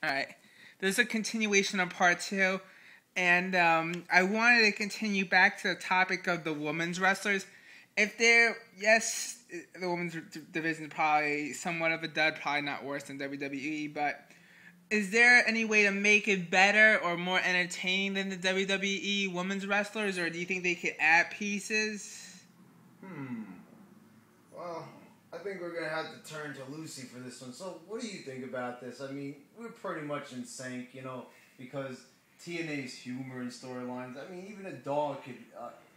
All right. There's a continuation of part two. And I wanted to continue back to the topic of the women's wrestlers. If they're, yes, the women's division is probably somewhat of a dud, probably not worse than WWE, but is there any way to make it better or more entertaining than the WWE women's wrestlers, or do you think they could add pieces? Well, I think we're going to have to turn to Lucy for this one. So, what do you think about this? I mean, we're pretty much in sync, because TNA's humor and storylines, I mean, even a dog could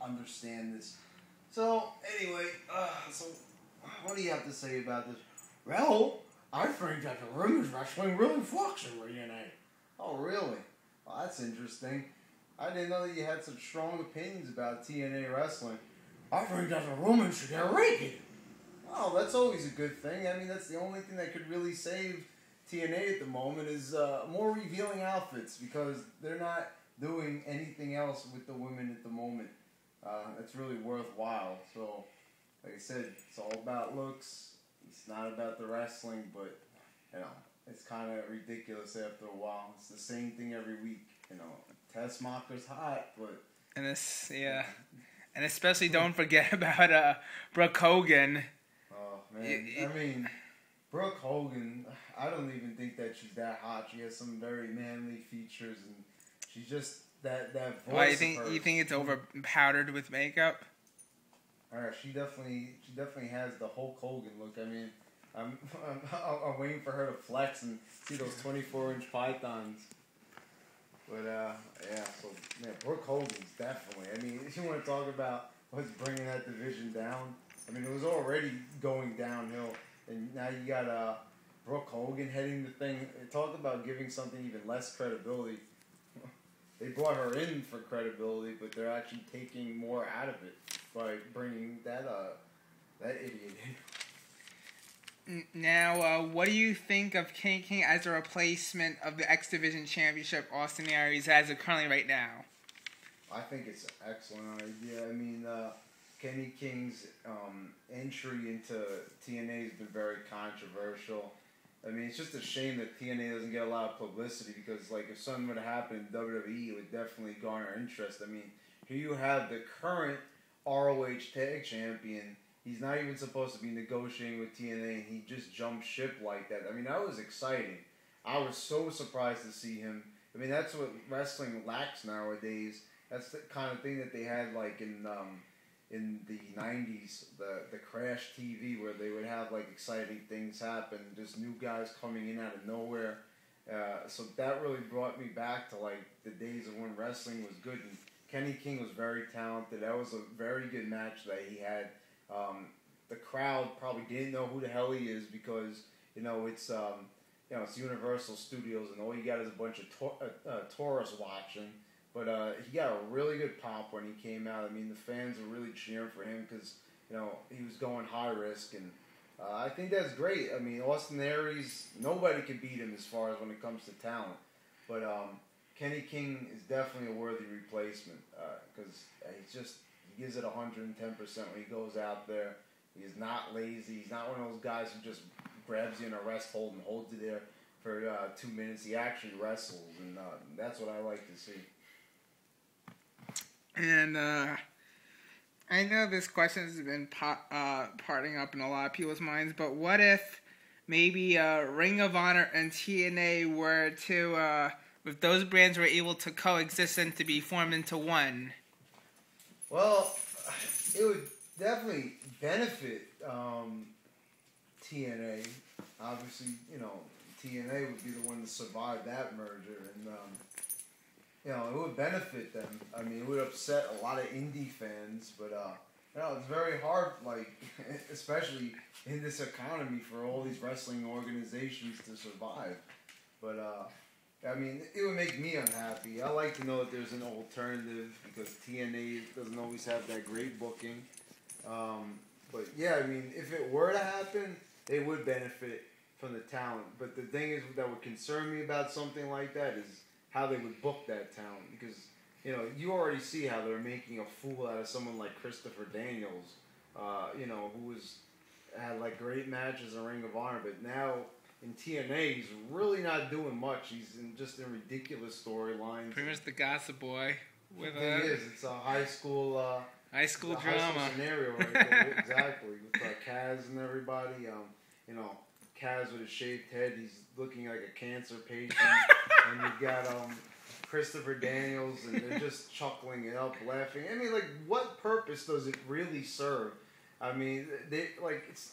understand this. So, anyway, so what do you have to say about this? Well, I think that the women's wrestling really fucks in TNA. Oh, really? Well, that's interesting. I didn't know that you had such strong opinions about TNA wrestling. I think that the women should get naked. Oh, that's always a good thing. I mean, that's the only thing that could really save TNA at the moment is more revealing outfits because they're not doing anything else with the women at the moment. That's really worthwhile. So, like I said, it's all about looks. It's not about the wrestling, but, it's kind of ridiculous after a while. It's the same thing every week. Tessmacher's hot, but... And this, yeah. And especially don't forget about Brooke Hogan. Oh, man. I mean, Brooke Hogan, I don't even think that she's that hot. She has some very manly features, and she's just that voice. Why, you think it's over powdered with makeup? She definitely has the Hulk Hogan look. I mean, I'm waiting for her to flex and see those 24-inch pythons. But yeah, so man, Brooke Hogan's definitely. I mean, if you want to talk about what's bringing that division down, I mean, it was already going downhill, and now you got Brooke Hogan heading the thing. Talk about giving something even less credibility. They brought her in for credibility, but they're actually taking more out of it by bringing that idiot in. Now, what do you think of King as a replacement of the X Division Championship Austin Aries as it currently right now? I think it's an excellent idea. I mean, Kenny King's entry into TNA has been very controversial. I mean, it's just a shame that TNA doesn't get a lot of publicity because, like, if something would happen in WWE, it would definitely garner interest. I mean, here you have the current ROH Tag Champion. He's not even supposed to be negotiating with TNA, and he just jumped ship like that. I mean, that was exciting. I was so surprised to see him. I mean, that's what wrestling lacks nowadays. That's the kind of thing that they had, like, in the 90s, the Crash TV, where they would have, like, exciting things happen, just new guys coming in out of nowhere. So that really brought me back to, like, the days of when wrestling was good. And Kenny King was very talented. That was a very good match that he had. The crowd probably didn't know who the hell he is because, it's Universal Studios and all you got is a bunch of tourists watching. But he got a really good pop when he came out. I mean, the fans were really cheering for him because, he was going high risk. And I think that's great. I mean, Austin Aries, nobody can beat him as far as when it comes to talent. But Kenny King is definitely a worthy replacement because he gives it 110% when he goes out there. He's not lazy. He's not one of those guys who just grabs you in a rest hold and holds you there for 2 minutes. He actually wrestles, and that's what I like to see. And I know this question has been parting up in a lot of people's minds, but what if maybe Ring of Honor and TNA were to, if those brands were able to coexist and to be formed into one? Well, it would definitely benefit TNA. Obviously, TNA would be the one to survive that merger, and it would benefit them. I mean, it would upset a lot of indie fans, but it's very hard, like, especially in this economy, for all these wrestling organizations to survive. But I mean, it would make me unhappy. I like to know that there's an alternative because TNA doesn't always have that great booking. But yeah, I mean, if it were to happen, they would benefit from the talent. But the thing is that would concern me about something like that is how they would book that talent because, you already see how they're making a fool out of someone like Christopher Daniels, who had like great matches in Ring of Honor, but now, in TNA, he's really not doing much. He's just in ridiculous storylines. Pretty much the gossip boy. The thing is, it's a high school drama. High school scenario right there. Exactly. With Kaz and everybody. Kaz with a shaved head. He's looking like a cancer patient. And you've got Christopher Daniels, and they're just chuckling it up, laughing. I mean, like, what purpose does it really serve? I mean, it's